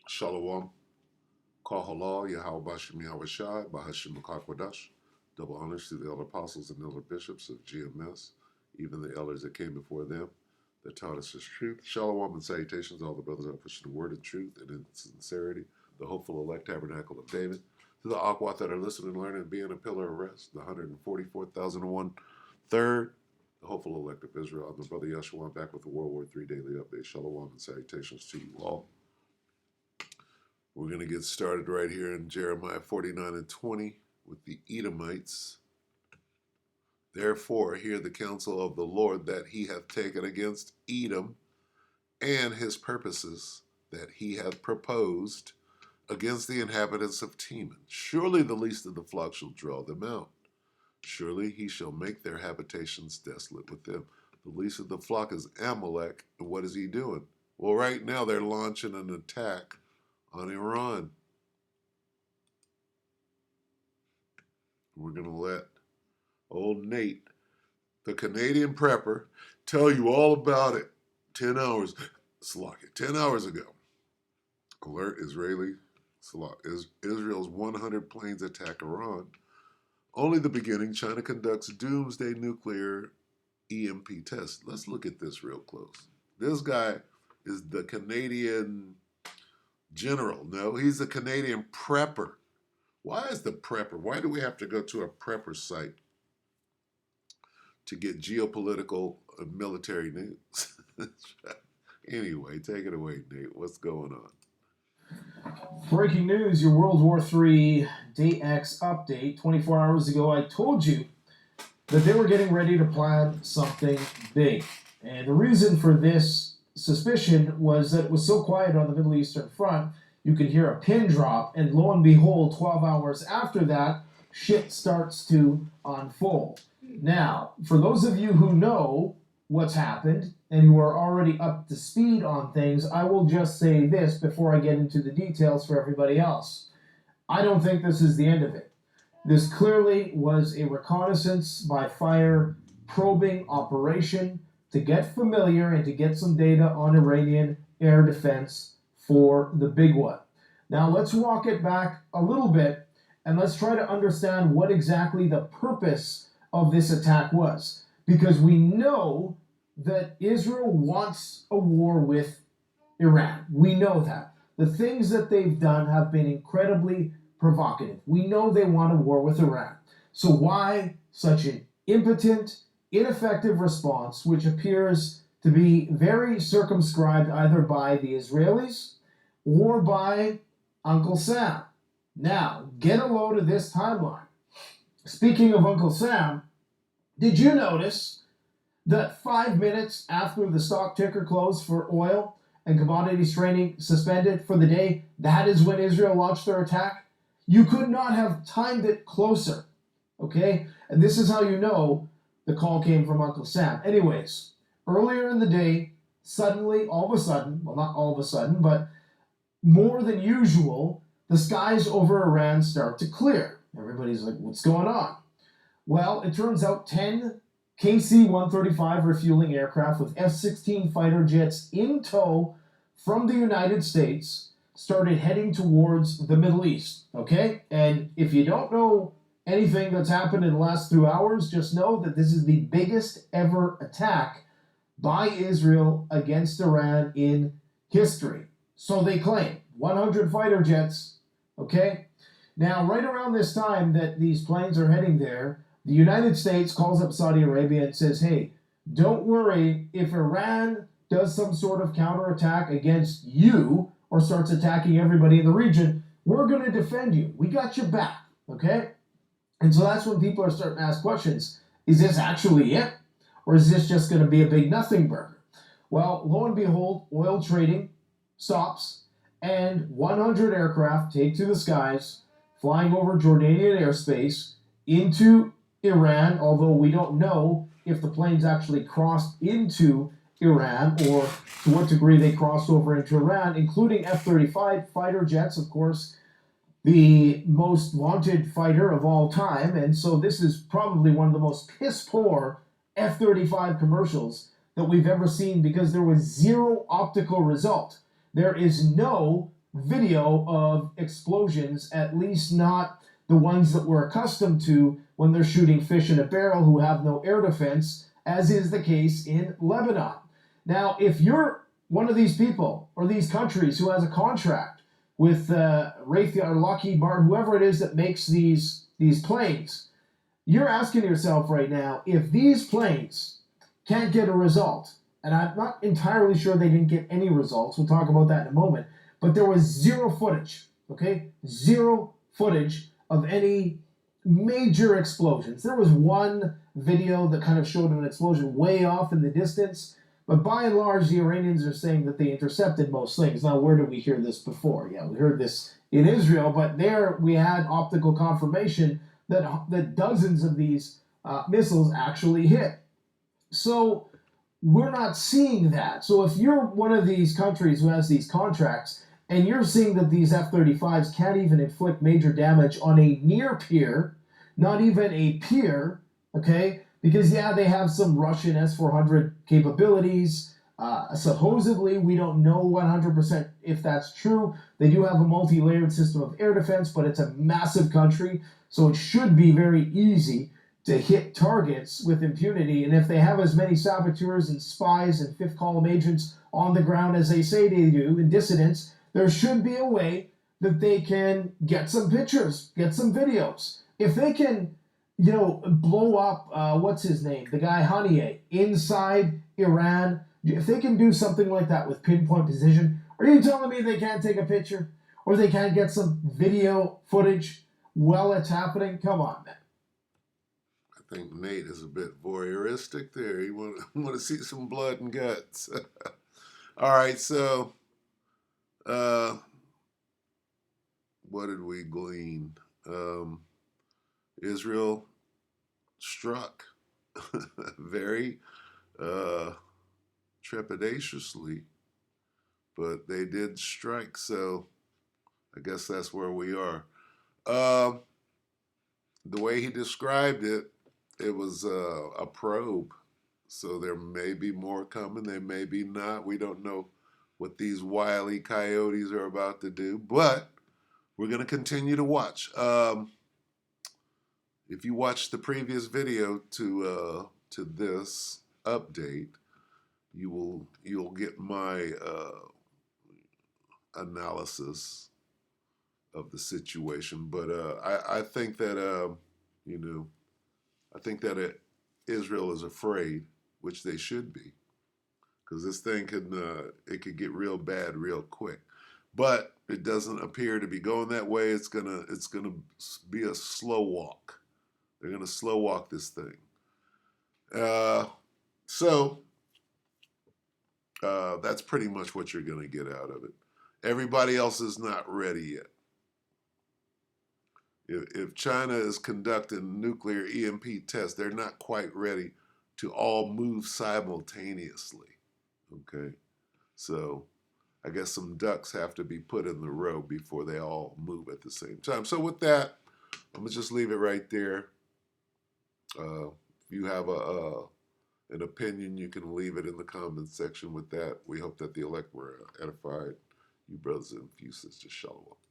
Shalom. Kahala, Yahweh Bashim Yahweh Shai, Bahashim Makakwadash. Double honors to the elder apostles and elder bishops of GMS, even the elders that came before them, that taught us his truth. Shalom and salutations, all the brothers that are pushing the word of truth and in sincerity, the hopeful elect tabernacle of David. To the Akwat that are listening, learning, and being a pillar of rest, the 144,001 third, the hopeful elect of Israel. I'm the brother Yeshua, back with the WW3 Daily Update. Shalom and salutations to you all. We're going to get started right here in Jeremiah 49 and 20 with the Edomites. Therefore, hear the counsel of the Lord that he hath taken against Edom, and his purposes that he hath proposed against the inhabitants of Teman. Surely the least of the flock shall draw them out. Surely he shall make their habitations desolate with them. The least of the flock is Amalek, and what is he doing? Well, right now they're launching an attack on Iran. We're going to let old Nate, the Canadian prepper, tell you all about it. 10 hours ago. Alert Israeli. Israel's 100 planes attack Iran. Only the beginning. China conducts doomsday nuclear EMP test. Let's look at this real close. This guy is the Canadian general. No, he's a Canadian prepper. Why is the prepper? Why do we have to go to a prepper site to get geopolitical and military news? Anyway, take it away, Nate. What's going on? Breaking news, your World War III Day X update. 24 hours ago, I told you that they were getting ready to plan something big. And the reason for this suspicion was that it was so quiet on the Middle Eastern front, you could hear a pin drop, and lo and behold, 12 hours after that, shit starts to unfold. Now, for those of you who know what's happened and who are already up to speed on things, I will just say this before I get into the details for everybody else. I don't think this is the end of it. This clearly was a reconnaissance by fire probing operation to get familiar and to get some data on Iranian air defense for the big one. Now let's walk it back a little bit and let's try to understand what exactly the purpose of this attack was. Because we know that Israel wants a war with Iran. We know that. The things that they've done have been incredibly provocative. We know they want a war with Iran. So why such an impotent, ineffective response, which appears to be very circumscribed either by the Israelis or by Uncle Sam? Now, get a load of this timeline. Speaking of Uncle Sam, did you notice that 5 minutes after the stock ticker closed for oil and commodities trading suspended for the day, that is when Israel launched their attack? You could not have timed it closer, okay? And this is how you know the call came from Uncle Sam. Anyways, earlier in the day, suddenly, all of a sudden, well, not all of a sudden, but more than usual, the skies over Iran start to clear. Everybody's like, what's going on? Well, it turns out 10 KC-135 refueling aircraft with F-16 fighter jets in tow from the United States started heading towards the Middle East, okay? And if you don't know anything that's happened in the last 2 hours, just know that this is the biggest ever attack by Israel against Iran in history. So they claim 100 fighter jets, okay? Now, right around this time that these planes are heading there, the United States calls up Saudi Arabia and says, hey, don't worry, if Iran does some sort of counterattack against you or starts attacking everybody in the region, we're going to defend you. We got your back, okay? And so that's when people are starting to ask questions. Is this actually it? Or is this just going to be a big nothing burger? Well, lo and behold, oil trading stops and 100 aircraft take to the skies, flying over Jordanian airspace into Iran, although we don't know if the planes actually crossed into Iran or to what degree they crossed over into Iran, including F-35 fighter jets, of course, the most wanted fighter of all time. And so this is probably one of the most piss-poor F-35 commercials that we've ever seen because there was zero optical result. There is no video of explosions, at least not the ones that we're accustomed to when they're shooting fish in a barrel who have no air defense, as is the case in Lebanon. Now, if you're one of these people or these countries who has a contract with Raytheon or Lockheed Martin, whoever it is that makes these planes, you're asking yourself right now, if these planes can't get a result, and I'm not entirely sure they didn't get any results, we'll talk about that in a moment, but there was zero footage, okay? Zero footage of any major explosions. There was one video that kind of showed an explosion way off in the distance, but by and large, the Iranians are saying that they intercepted most things. Now, where did we hear this before? Yeah, we heard this in Israel, but there we had optical confirmation that dozens of these missiles actually hit. So we're not seeing that. So if you're one of these countries who has these contracts and you're seeing that these F-35s can't even inflict major damage on a near peer, not even a peer, okay? Because, yeah, they have some Russian S-400 capabilities. Supposedly, we don't know 100% if that's true. They do have a multi-layered system of air defense, but it's a massive country, so it should be very easy to hit targets with impunity. And if they have as many saboteurs and spies and fifth column agents on the ground as they say they do, and dissidents, there should be a way that they can get some pictures, get some videos. If they can, blow up, what's his name? The guy Haniyeh inside Iran. If they can do something like that with pinpoint precision, are you telling me they can't take a picture? Or they can't get some video footage while it's happening? Come on, man. I think Nate is a bit voyeuristic there. You want to see some blood and guts. All right, so what did we glean? Israel struck very trepidatiously, but they did strike, so I guess that's where we are. The way he described it, it was a probe, so there may be more coming, there may be not. We don't know what these wily coyotes are about to do, but we're going to continue to watch. If you watched the previous video to this update, you'll get my analysis of the situation. But I think that I think that Israel is afraid, which they should be, because this thing could get real bad real quick. But it doesn't appear to be going that way. It's gonna be a slow walk. They're going to slow walk this thing. So that's pretty much what you're going to get out of it. Everybody else is not ready yet. If China is conducting nuclear EMP tests, they're not quite ready to all move simultaneously. Okay? So I guess some ducks have to be put in the row before they all move at the same time. So with that, I'm going to just leave it right there. If you have an opinion, you can leave it in the comments section with that. We hope that the elect were edified. You brothers and few sisters, shalom.